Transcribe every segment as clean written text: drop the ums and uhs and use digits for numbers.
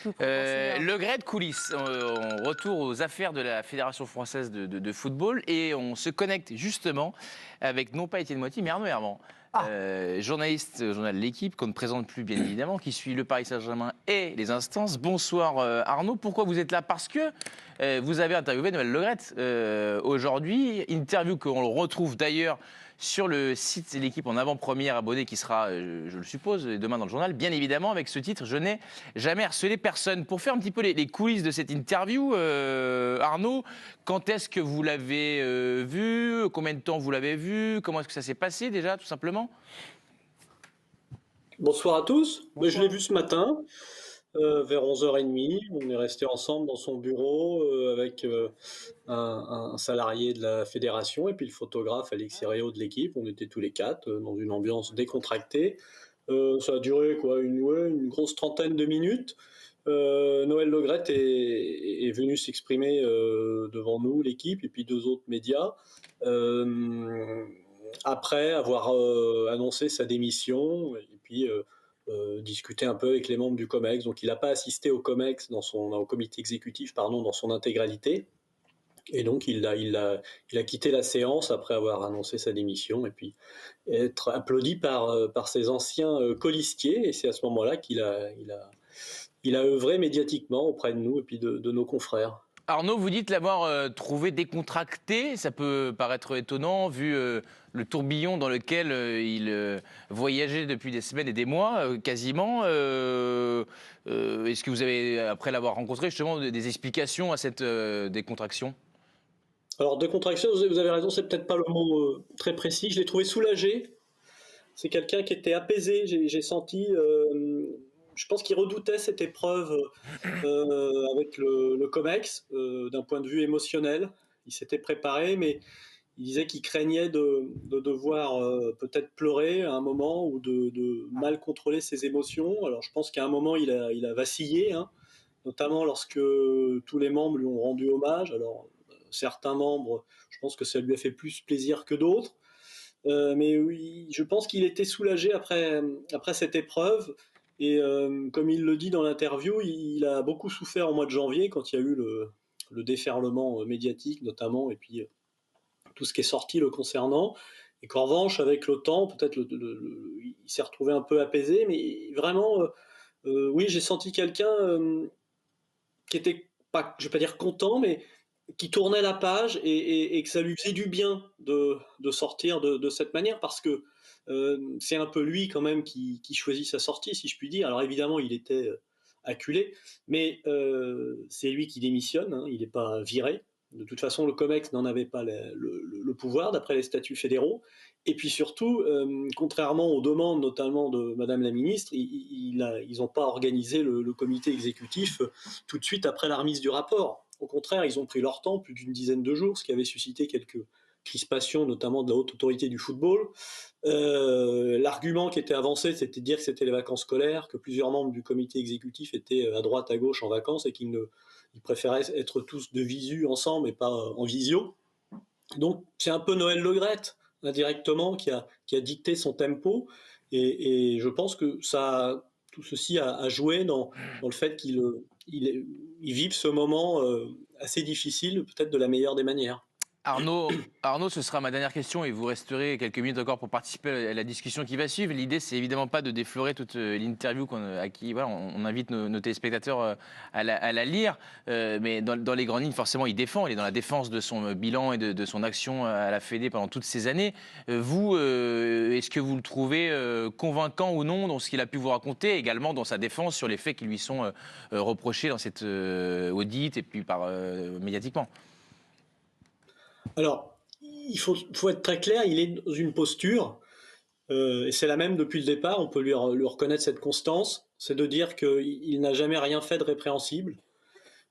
tout pour renseigner. Le Gret coulisses. On retourne aux affaires de la Fédération française de football et on se connecte justement avec non pas Étienne Moiti mais Arnaud Herman. Journaliste au journal L'Équipe, qu'on ne présente plus bien évidemment, qui suit le Paris Saint-Germain et les instances. Bonsoir Arnaud, pourquoi vous êtes là? Parce que vous avez interviewé Noël Le Graët aujourd'hui, interview qu'on le retrouve d'ailleurs sur le site de L'Équipe en avant-première abonné qui sera, je le suppose, demain dans le journal, bien évidemment, avec ce titre « Je n'ai jamais harcelé personne ». Pour faire un petit peu les coulisses de cette interview, Arnaud, quand est-ce que vous l'avez vu? Combien de temps vous l'avez vu? Comment est-ce que ça s'est passé déjà, tout simplement? Bonsoir à tous. Bonsoir. Je l'ai vu ce matin, vers 11h30. On est resté ensemble dans son bureau avec un salarié de la fédération et puis le photographe Alexis Réau de L'Équipe. On était tous les quatre dans une ambiance décontractée. Ça a duré une grosse trentaine de minutes. Noël Le Graët est venu s'exprimer devant nous, L'Équipe, et puis deux autres médias. Après avoir annoncé sa démission et puis discuter un peu avec les membres du COMEX. Donc il n'a pas assisté au COMEX, au comité exécutif, dans son intégralité. Et donc il a quitté la séance après avoir annoncé sa démission et puis être applaudi par ses anciens colistiers. Et c'est à ce moment-là qu'il a œuvré médiatiquement auprès de nous et puis de nos confrères. Arnaud, vous dites l'avoir trouvé décontracté. Ça peut paraître étonnant vu le tourbillon dans lequel il voyageait depuis des semaines et des mois, quasiment. Est-ce que vous avez, après l'avoir rencontré, justement des explications à cette décontraction? Alors, décontraction, vous avez raison, c'est peut-être pas le mot très précis. Je l'ai trouvé soulagé. C'est quelqu'un qui était apaisé. J'ai senti... je pense qu'il redoutait cette épreuve avec le COMEX d'un point de vue émotionnel. Il s'était préparé, mais il disait qu'il craignait de devoir peut-être pleurer à un moment ou de mal contrôler ses émotions. Alors je pense qu'à un moment il a vacillé, notamment lorsque tous les membres lui ont rendu hommage. Alors certains membres, je pense que ça lui a fait plus plaisir que d'autres. Mais oui, je pense qu'il était soulagé après cette épreuve. Et comme il le dit dans l'interview, il a beaucoup souffert au mois de janvier quand il y a eu le déferlement médiatique notamment, et puis tout ce qui est sorti le concernant. Et qu'en revanche, avec le temps, peut-être il s'est retrouvé un peu apaisé. Mais vraiment, oui, j'ai senti quelqu'un qui était, pas, je ne vais pas dire content, mais qui tournait la page et que ça lui faisait du bien de sortir de cette manière, parce que c'est un peu lui quand même qui choisit sa sortie, si je puis dire. Alors évidemment, il était acculé, mais c'est lui qui démissionne, il n'est pas viré. De toute façon, le COMEX n'en avait pas le pouvoir, d'après les statuts fédéraux. Et puis surtout, contrairement aux demandes notamment de Madame la Ministre, ils n'ont pas organisé le comité exécutif tout de suite après la remise du rapport. Au contraire, ils ont pris leur temps, plus d'une dizaine de jours, ce qui avait suscité quelques crispations, notamment de la haute autorité du football. L'argument qui était avancé, c'était de dire que c'était les vacances scolaires, que plusieurs membres du comité exécutif étaient à droite, à gauche en vacances et qu'ils préféraient être tous de visu ensemble et pas en visio. Donc c'est un peu Noël Le Graët, indirectement, qui a dicté son tempo. Et je pense que tout ceci a joué dans le fait qu'il vive ce moment assez difficile, peut-être de la meilleure des manières. Arnaud, ce sera ma dernière question et vous resterez quelques minutes encore pour participer à la discussion qui va suivre. L'idée, c'est évidemment pas de déflorer toute l'interview à qui voilà, on invite nos téléspectateurs à la lire, mais dans les grandes lignes, forcément, il est dans la défense de son bilan et de son action à la Fédé pendant toutes ces années. Vous, est-ce que vous le trouvez convaincant ou non dans ce qu'il a pu vous raconter, également dans sa défense sur les faits qui lui sont reprochés dans cette audit et puis médiatiquement? Alors, il faut être très clair, il est dans une posture, et c'est la même depuis le départ, on peut lui reconnaître cette constance, c'est de dire qu'il n'a jamais rien fait de répréhensible,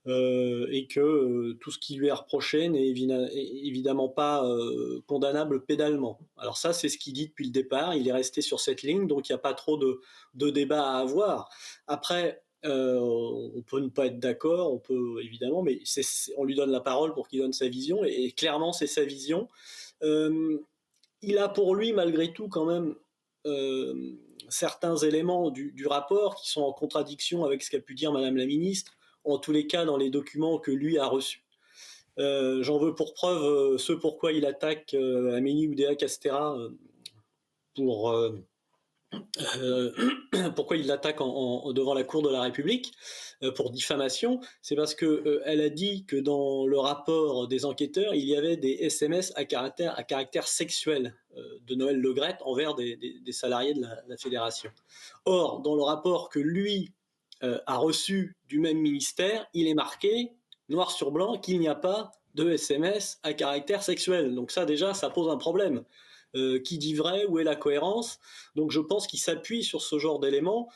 et que tout ce qui lui est reproché n'est évidemment pas condamnable pénalement. Alors ça, c'est ce qu'il dit depuis le départ, il est resté sur cette ligne, donc il n'y a pas trop de débat à avoir. Après, on peut ne pas être d'accord, on peut évidemment, mais on lui donne la parole pour qu'il donne sa vision, et clairement c'est sa vision. Il a pour lui malgré tout quand même certains éléments du rapport qui sont en contradiction avec ce qu'a pu dire Madame la ministre, en tous les cas dans les documents que lui a reçus. J'en veux pour preuve ce pourquoi il attaque Amélie Oudéa-Castéra pour pourquoi il l'attaque devant la Cour de la République pour diffamation, c'est parce que elle a dit que dans le rapport des enquêteurs, il y avait des SMS à caractère sexuel de Noël Le Graët envers des salariés de la fédération. Or, dans le rapport que lui a reçu du même ministère, il est marqué noir sur blanc qu'il n'y a pas de SMS à caractère sexuel. Donc ça déjà, ça pose un problème. Qui dit vrai, où est la cohérence? Donc je pense qu'il s'appuie sur ce genre d'éléments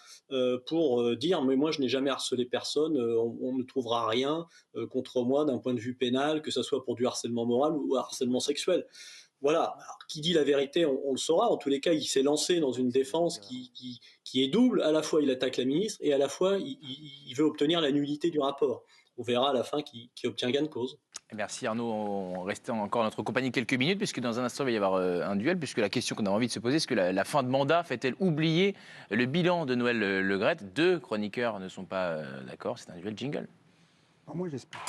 pour dire mais moi je n'ai jamais harcelé personne, on ne trouvera rien contre moi d'un point de vue pénal, que ce soit pour du harcèlement moral ou harcèlement sexuel. Voilà, alors, qui dit la vérité, on le saura. En tous les cas, il s'est lancé dans une défense qui est double. À la fois, il attaque la ministre et à la fois, il veut obtenir la nullité du rapport. On verra à la fin qui obtient gain de cause. Merci Arnaud, on reste encore en notre compagnie quelques minutes, puisque dans un instant il va y avoir un duel, puisque la question qu'on a envie de se poser, est-ce que la fin de mandat fait-elle oublier le bilan de Noël Le Graët? Deux chroniqueurs ne sont pas d'accord, c'est un duel jingle. Alors moi j'espère.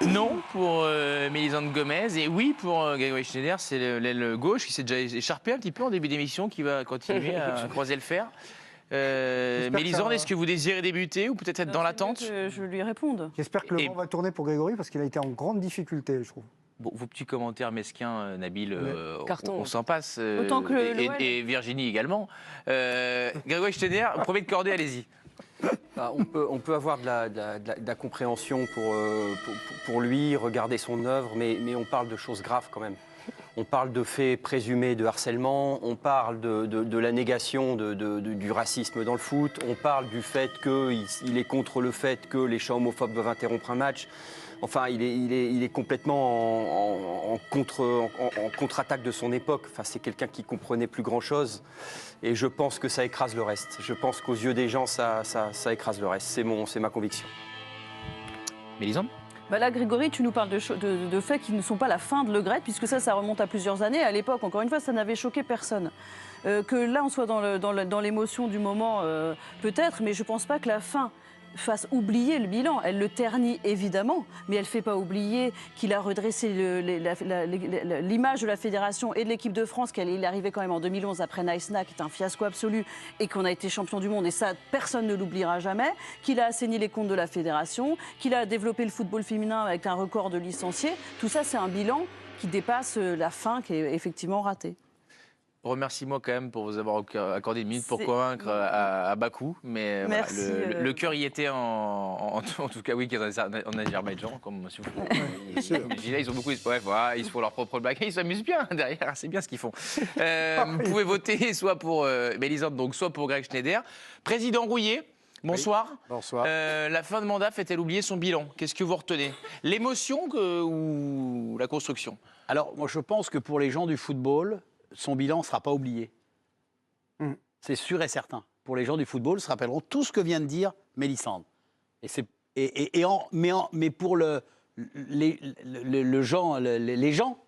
Non pour Mélisande Gomez, et oui pour Grégory Schneider, c'est l'aile gauche qui s'est déjà écharpé un petit peu en début d'émission, qui va continuer à croiser le fer. Mélisande, est-ce que vous désirez débuter ou peut-être être dans l'attente? Que je lui réponde. J'espère que le vent va tourner pour Grégory parce qu'il a été en grande difficulté, je trouve. Bon, vos petits commentaires mesquins, Nabil, Carton. on s'en passe. Autant que et Virginie également. Grégory Schneider, premier de cordée, allez-y. On peut avoir de la compréhension pour lui, regarder son œuvre, mais on parle de choses graves quand même. On parle de faits présumés de harcèlement, on parle de la négation du racisme dans le foot, on parle du fait qu'il est contre le fait que les chants homophobes doivent interrompre un match. Enfin, il est complètement en contre-attaque de son époque. Enfin, c'est quelqu'un qui comprenait plus grand-chose. Et je pense que ça écrase le reste. Je pense qu'aux yeux des gens, ça écrase le reste. C'est ma conviction. Mélisande? Bah là, Grégory, tu nous parles de faits qui ne sont pas la fin de Le Graët, puisque ça remonte à plusieurs années. À l'époque, encore une fois, ça n'avait choqué personne. Que là, on soit dans l'émotion du moment, peut-être, mais je ne pense pas que la fin fasse oublier le bilan. Elle le ternit évidemment, mais elle ne fait pas oublier qu'il a redressé l'image de la fédération et de l'équipe de France, qu'il est arrivé quand même en 2011 après Naïsna, qui est un fiasco absolu, et qu'on a été champion du monde, et ça, personne ne l'oubliera jamais, qu'il a assaini les comptes de la fédération, qu'il a développé le football féminin avec un record de licenciés. Tout ça, c'est un bilan qui dépasse la fin, qui est effectivement ratée. Remercie-moi quand même pour vous avoir accordé une minute pour convaincre à Bakou, mais voilà, le cœur y était en tout cas oui, en Azerbaïdjan, comme si vous ils ont beaucoup, ouais, voilà, ils se font leur propre blague, ils s'amusent bien derrière, c'est bien ce qu'ils font. Vous pouvez voter soit pour Mélisande, donc soit pour Greg Schneider. Président Rouillet, bonsoir. Oui, bonsoir. La fin de mandat fait-elle oublier son bilan? Qu'est-ce que vous retenez? L'émotion ou la construction? Alors moi je pense que pour les gens du football, son bilan ne sera pas oublié. C'est sûr et certain. Pour les gens du football, ils se rappelleront tout ce que vient de dire Mélisande. Mais pour les gens,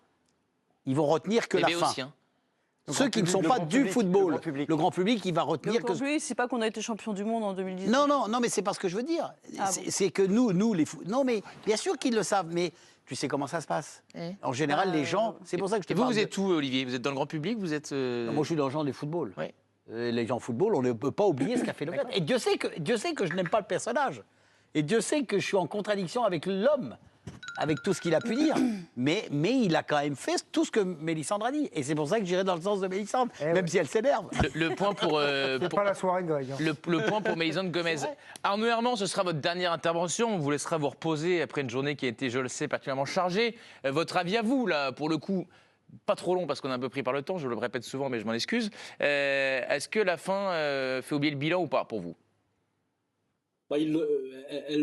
ils vont retenir que la fin. Aussi, hein. Ceux qui ne sont pas du football, le grand public, il va retenir que... Oui, c'est pas qu'on a été champion du monde en 2010. Non, mais c'est pas ce que je veux dire. C'est que nous les non, mais bien sûr qu'ils le savent, mais tu sais comment ça se passe. En général, les gens, c'est pour ça que je te parle. Vous êtes où, Olivier? Vous êtes dans le grand public? Vous êtes Moi, je suis dans le genre du football. Ouais. Les gens de football, on ne peut pas oublier ce qu'a fait Le Graët. Et Dieu sait que je n'aime pas le personnage. Et Dieu sait que je suis en contradiction avec l'homme, avec tout ce qu'il a pu dire. Mais il a quand même fait tout ce que Mélisandre a dit. Et c'est pour ça que j'irai dans le sens de Mélisandre, même si elle s'énerve. Le point pour... C'est pas la soirée, Greg. Le point pour Mélisande Gomez. Arnaud Herman, ce sera votre dernière intervention. On vous laissera vous reposer après une journée qui a été, je le sais, particulièrement chargée. Votre avis à vous, là, pour le coup, pas trop long parce qu'on est un peu pris par le temps, je le répète souvent, mais je m'en excuse. Est-ce que la fin fait oublier le bilan ou pas pour vous? Elle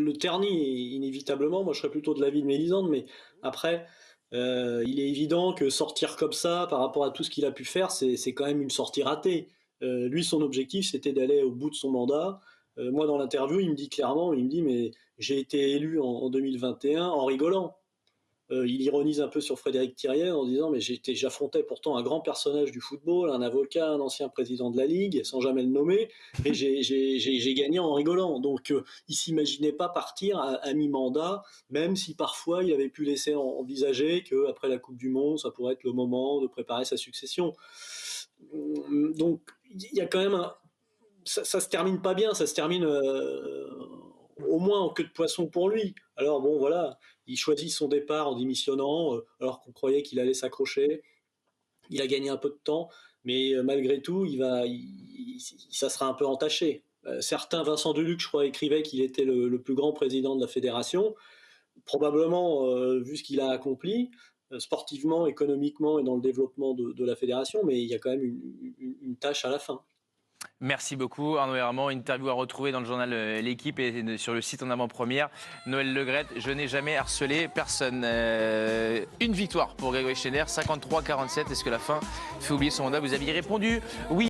le ternit inévitablement. Moi, je serais plutôt de l'avis de Mélisande, mais après, il est évident que sortir comme ça, par rapport à tout ce qu'il a pu faire, c'est quand même une sortie ratée. Lui, son objectif, c'était d'aller au bout de son mandat. Moi, dans l'interview, il me dit clairement, mais j'ai été élu en 2021 en rigolant. Il ironise un peu sur Frédéric Thiriet en disant mais j'affrontais pourtant un grand personnage du football, un avocat, un ancien président de la Ligue, sans jamais le nommer, et j'ai gagné en rigolant. Donc il s'imaginait pas partir à mi-mandat, même si parfois il avait pu laisser envisager qu'après la Coupe du Monde, ça pourrait être le moment de préparer sa succession. Donc il y a quand même ça se termine pas bien, ça se termine au moins en queue de poisson pour lui. Alors bon, voilà, il choisit son départ en démissionnant, alors qu'on croyait qu'il allait s'accrocher. Il a gagné un peu de temps, mais malgré tout, ça sera un peu entaché. Certains, Vincent Deluc, je crois, écrivait qu'il était le plus grand président de la fédération. Probablement, vu ce qu'il a accompli, sportivement, économiquement et dans le développement de la fédération, mais il y a quand même une tâche à la fin. Merci beaucoup Arnaud Herman. Interview à retrouver dans le journal L'Équipe et sur le site en avant-première. Noël Le Graët, je n'ai jamais harcelé personne. Une victoire pour Grégory Schneider, 53-47. Est-ce que la fin fait oublier son mandat? Vous aviez répondu oui.